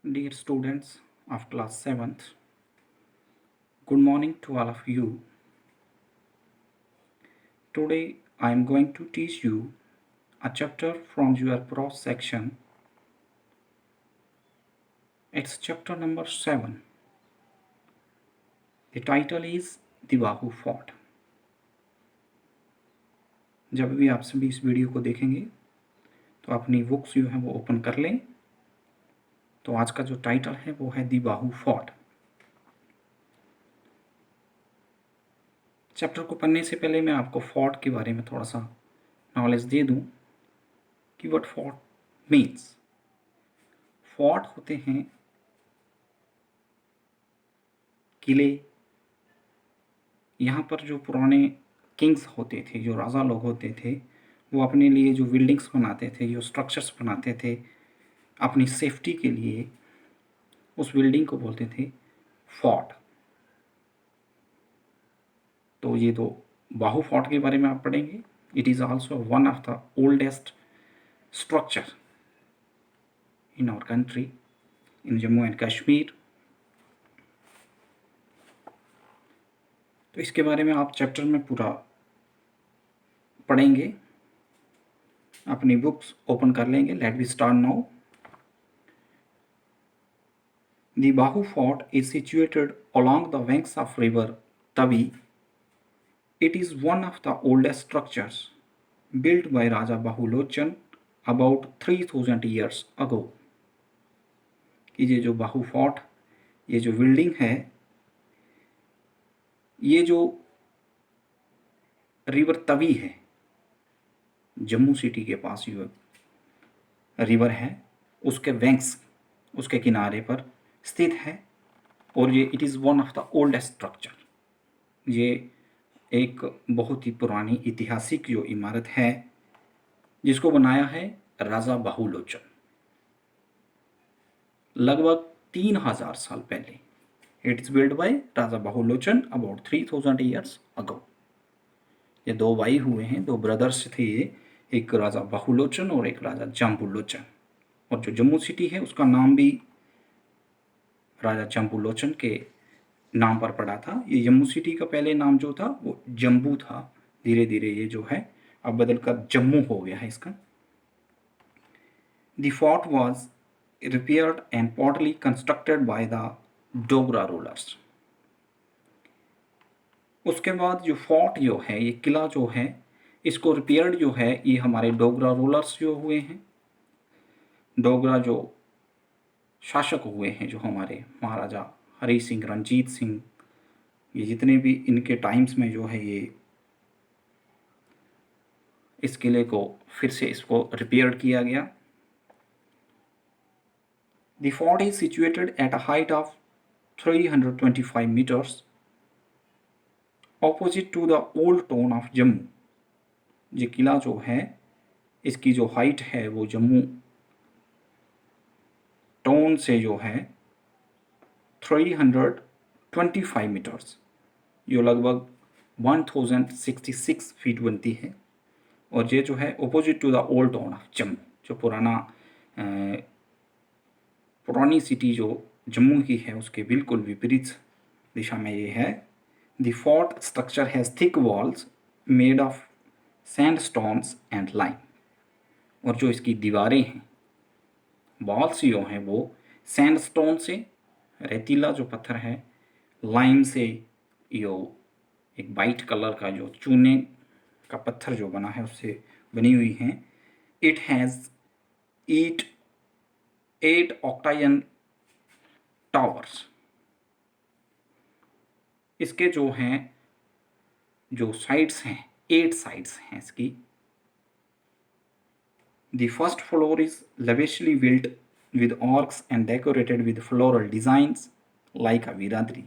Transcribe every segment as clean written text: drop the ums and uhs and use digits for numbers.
Dear students of class 7th, good morning to all of you. Today I am going to teach you a chapter from your prose section. It's chapter number 7. The title is The Bahu Fort. जब भी आप सभी इस video को देखेंगे तो अपनी books जो है वो ओपन कर लें। तो आज का जो टाइटल है वो है दी बाहू फोर्ट। चैप्टर को पढ़ने से पहले मैं आपको फोर्ट के बारे में थोड़ा सा नॉलेज दे दूं कि व्हाट फोर्ट मीन्स। फोर्ट होते हैं किले। यहाँ पर जो पुराने किंग्स होते थे, जो राजा लोग होते थे, वो अपने लिए जो बिल्डिंग्स बनाते थे, जो स्ट्रक्चर्स बनाते थे अपनी सेफ्टी के लिए, उस बिल्डिंग को बोलते थे फोर्ट। तो ये तो बाहू फोर्ट के बारे में आप पढ़ेंगे। It is also one of the oldest structure in our country, in Jammu and Kashmir. तो इसके बारे में आप चैप्टर में पूरा पढ़ेंगे। अपनी बुक्स ओपन कर लेंगे। Let we start now. The Bahu Fort is situated along the banks of river Tavi. It is one of the oldest structures built by Raja Bahulochan about 3000 years ago. कि ये जो बाहू fort, ये जो building है, ये जो river Tawi है, Jammu city के पास जो रिवर है, उसके बैंक्स, उसके किनारे पर स्थित है। और ये it is one of the oldest structure. ये एक बहुत ही पुरानी ऐतिहासिक जो इमारत है जिसको बनाया है राजा बाहुलोचन लगभग 3000 साल पहले। It is build by Raja Bahulochan about 3000 years ago. ये दो भाई हुए हैं, दो ब्रदर्स थे ये, एक राजा बाहुलोचन और एक राजा जम्बुलोचन। और जो जम्मू सिटी है उसका नाम भी राजा जम्बुलोचन के नाम पर पड़ा था। ये जम्मू सिटी का पहले नाम जो था वो जम्बू था। धीरे धीरे ये जो है अब बदलकर जम्मू हो गया है इसका। The fort was repaired and partly constructed by the Dogra rulers. उसके बाद जो फोर्ट जो है, ये किला जो है, इसको रिपेयर्ड जो है ये हमारे डोगरा रूलर्स जो हुए हैं। डोगरा जो शासक हुए हैं, जो हमारे महाराजा हरी सिंह, रंजीत सिंह, ये जितने भी इनके टाइम्स में जो है ये इस किले को फिर से इसको रिपेयर किया गया। The fort is situated at a height of 325 meters opposite to the old town of Jammu. ये किला जो है इसकी जो हाइट है वो जम्मू टाउन से जो है 325 मीटर्स, जो लगभग 1066 फीट बनती है। और ये जो है opposite to the old town of Jammu, जो पुरानी सिटी जो जम्मू की है उसके बिल्कुल विपरीत दिशा में ये है। The fort structure has thick walls made of sandstones and lime. और जो इसकी दीवारें हैं, वॉल्स जो हैं वो सैंडस्टोन से, रेतीला जो पत्थर है, लाइम से, यो एक वाइट कलर का जो चूने का पत्थर जो बना है उससे बनी हुई हैं। It has 8 octagon towers. इसके जो हैं जो साइड्स हैं, 8 साइड्स हैं इसकी। The first floor is lavishly built with arcs and decorated with floral designs like a बिरादरी।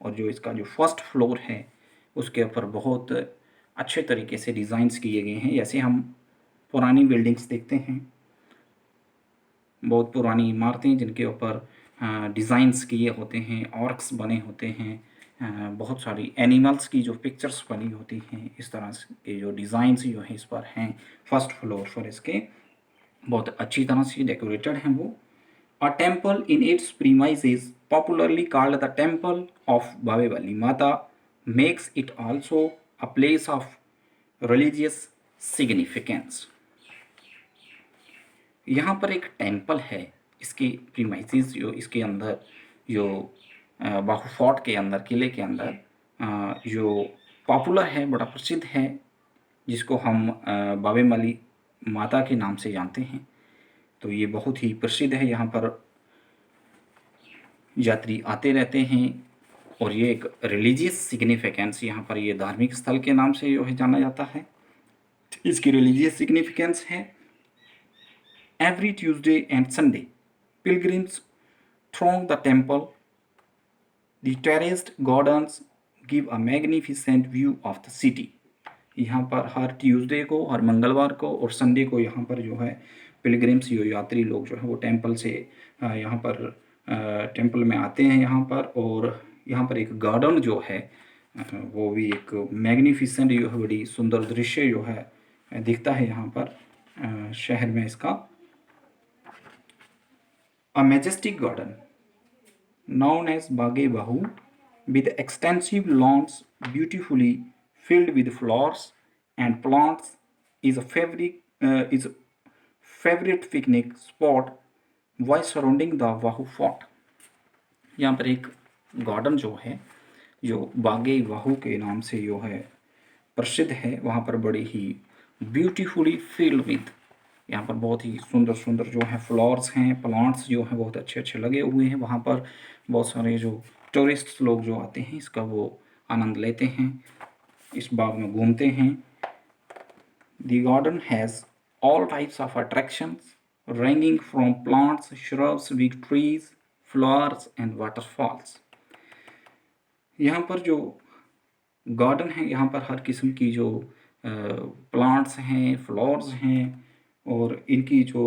और जो इसका जो फर्स्ट फ्लोर है उसके ऊपर बहुत अच्छे तरीके से डिज़ाइंस किए गए हैं, जैसे हम पुरानी बिल्डिंग्स देखते हैं, बहुत पुरानी इमारतें जिनके ऊपर डिज़ाइंस किए होते हैं, ऑर्क्स बने होते हैं, बहुत सारी एनिमल्स की जो पिक्चर्स बनी होती हैं, इस तरह के जो डिज़ाइंस जो हैं इस पर हैं। फर्स्ट फ्लोर पर इसके बहुत अच्छी तरह से डेकोरेटेड हैं वो। A temple in its premises, popularly called the Temple of Bhavevali Mata, makes it also a place of religious significance. यहाँ पर एक टेम्पल है, इसके प्रीमाइसेस जो इसके अंदर जो बाहु फोर्ट के अंदर, किले के अंदर जो पॉपुलर है, बड़ा प्रसिद्ध है, जिसको हम बावेमली माता के नाम से जानते हैं। तो ये बहुत ही प्रसिद्ध है, यहाँ पर यात्री आते रहते हैं और ये एक रिलीजियस सिग्निफिकेंस, यहाँ पर ये धार्मिक स्थल के नाम से जो है जाना जाता है। इसकी रिलीजियस सिग्निफिकेंस है, every Tuesday and Sunday, pilgrims throng the temple. The terraced gardens give a magnificent view of the city. यहाँ पर हर ट्यूसडे को, हर मंगलवार को और संडे को यहाँ पर जो है पिलग्रिम्स, जो यात्री लोग जो है वो टेंपल से यहाँ पर टेंपल में आते हैं यहाँ पर। और यहाँ पर एक गार्डन जो है वो भी एक मैग्निफिसेंट जो है, बड़ी सुंदर दृश्य जो है दिखता है यहाँ पर शहर में इसका। A majestic garden known as Baghe Bahu, with extensive lawns beautifully filled with flowers and plants, is a favorite picnic spot while surrounding the Bahu fort. यहाँ पर एक गार्डन जो है, जो बागे बाहू के नाम से जो है प्रसिद्ध है, वहाँ पर बड़ी ही ब्यूटीफुली फिल्ड विद, यहाँ पर बहुत ही सुंदर सुंदर जो है फ्लावर्स हैं, प्लांट्स जो हैं बहुत अच्छे अच्छे लगे हुए हैं। वहाँ पर बहुत सारे जो टूरिस्ट लोग जो आते हैं इसका वो आनंद लेते हैं, इस बाग में घूमते हैं। The garden has all types of attractions ranging from plants, shrubs, big trees, flowers and waterfalls. यहाँ पर जो गार्डन है, यहाँ पर हर किस्म की जो प्लांट्स हैं, फ्लावर्स हैं और इनकी जो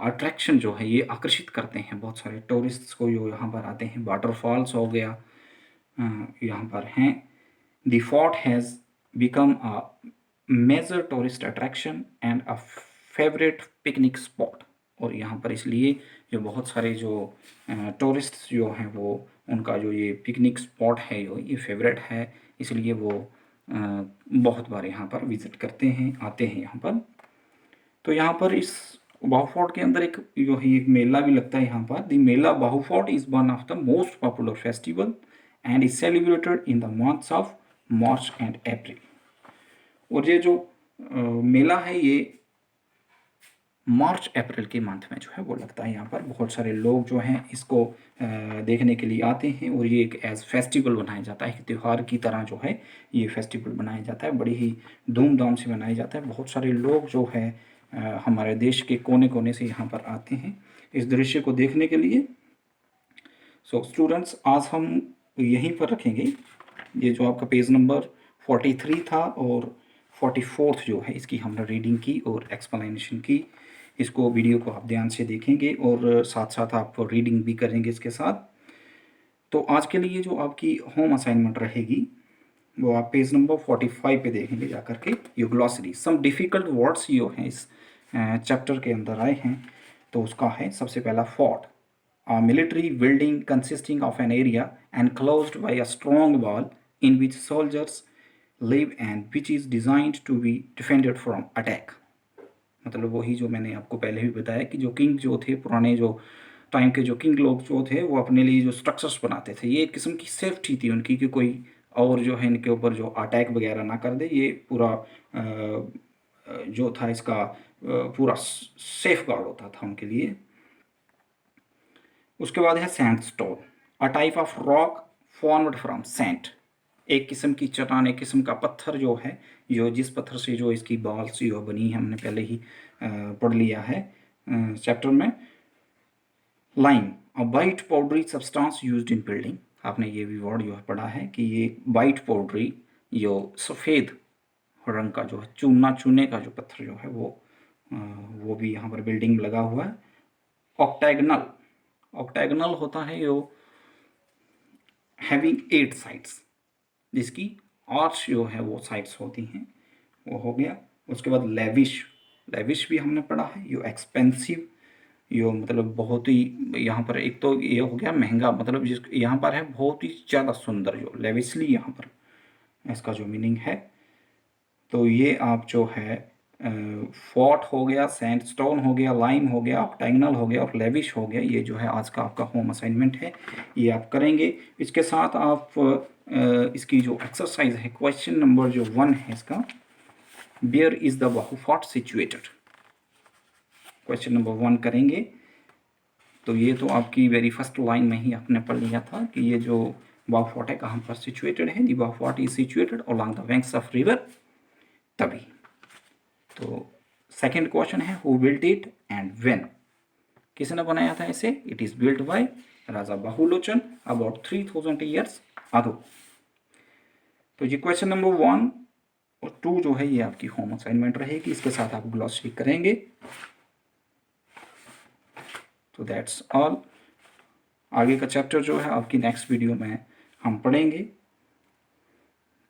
अट्रैक्शन जो है ये आकर्षित करते हैं बहुत सारे टूरिस्ट्स को जो यहाँ पर आते हैं। वाटरफॉल्स हो गया यहाँ पर हैं। The fort has become a major tourist attraction and a favourite picnic spot. और यहाँ पर इसलिए जो बहुत सारे जो टूरिस्ट्स जो हैं वो उनका जो ये पिकनिक स्पॉट है जो ये फेवरेट है, इसलिए वो बहुत बार यहाँ पर विज़िट करते हैं, आते हैं यहाँ पर। तो यहाँ पर इस बाहू फोर्ट के अंदर एक जो है एक मेला भी लगता है यहाँ पर। The Mela Bahu fort is one of the most popular festival and is celebrated in the months of March and April. और ये जो मेला है ये मार्च अप्रैल के मंथ में जो है वो लगता है। यहाँ पर बहुत सारे लोग जो हैं इसको देखने के लिए आते हैं और ये एक एज फेस्टिवल बनाया जाता है, त्यौहार की तरह जो है ये फेस्टिवल बनाया जाता है, बड़ी ही धूमधाम से मनाया जाता है। बहुत सारे लोग जो है हमारे देश के कोने कोने से यहाँ पर आते हैं इस दृश्य को देखने के लिए। सो स्टूडेंट्स, आज हम यहीं पर रखेंगे। ये जो आपका पेज नंबर 43 था और 44 जो है इसकी हमने रीडिंग की और एक्सप्लेनेशन की। इसको वीडियो को आप ध्यान से देखेंगे और साथ साथ आप रीडिंग भी करेंगे इसके साथ। तो आज के लिए जो आपकी होम असाइनमेंट रहेगी वो आप पेज नंबर 45 पे देखेंगे जाकर के। यो ग्लॉसरी, सम डिफ़िकल्ट वर्ड्स जो हैं इस चैप्टर के अंदर आए हैं, तो उसका है सबसे पहला fort, a military building consisting of an area enclosed by a strong wall in which soldiers live and which is designed to be defended from attack. मतलब वही जो मैंने आपको पहले भी बताया कि जो किंग जो थे, पुराने जो टाइम के जो किंग लोग जो थे वो अपने लिए जो स्ट्रक्चर्स बनाते थे, ये एक किस्म की सेफ्टी थी उनकी कि कोई और जो है इनके ऊपर जो अटैक वगैरह ना कर दे। ये पूरा जो था इसका पूरा सेफ गार्ड होता था उनके लिए। उसके बाद है sandstone, a type of rock formed from sand, एक किस्म की चट्टान, एक किस्म का पत्थर जो है, जो जिस पत्थर से जो इसकी बॉल्स जो बनी है हमने पहले ही पढ़ लिया है चैप्टर में। Lime, a white powdery substance used in building, आपने ये भी वर्ड जो है पढ़ा है कि ये वाइट पाउडरी जो सफ़ेद रंग का जो है चूने का जो पत्थर जो है वो भी यहाँ पर बिल्डिंग लगा हुआ है। ऑक्टेगनल, ऑक्टेगनल होता है जो हैविंग 8 साइड्स, जिसकी आर्च जो है वो साइड्स होती हैं, वो हो गया। उसके बाद लेविश, लेविश भी हमने पढ़ा है, यो एक्सपेंसिव यो मतलब बहुत ही, यहाँ पर एक तो ये हो गया महंगा, मतलब जिस यहाँ पर है बहुत ही ज़्यादा सुंदर, जो लेविशली यहाँ पर इसका जो मीनिंग है। तो ये आप जो है फोर्ट हो गया, सैंडस्टोन हो गया, लाइम हो गया, ऑक्टेगनल हो गया और लेविश हो गया, ये जो है आज का आपका होम असाइनमेंट है, ये आप करेंगे। इसके साथ आप इसकी जो एक्सरसाइज है, क्वेश्चन नंबर जो 1 है इसका, where is the Bahu fort situated, question number 1 करेंगे। तो ये तो आपकी वेरी फर्स्ट लाइन में ही आपने पढ़ लिया था कि ये जो बाहू फोर्ट है कहाँ पर सिचुएटेड है, the Bahu fort is situated along the banks of river Tawi. तो सेकंड क्वेश्चन है who built it and when, किसने बनाया था इसे, it is built by Raja Bahulochan about 3000 years ago. तो ये क्वेश्चन नंबर 1 और 2 जो है ये आपकी होम असाइनमेंट रहेगी, इसके साथ आप ग्लॉसरी करेंगे। तो दैट्स ऑल। आगे का चैप्टर जो है आपकी नेक्स्ट वीडियो में हम पढ़ेंगे।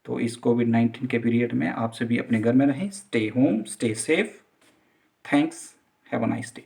तो इस कोविड-19 के पीरियड में आप सभी अपने घर में रहें, stay home, stay safe. Thanks, have a nice day.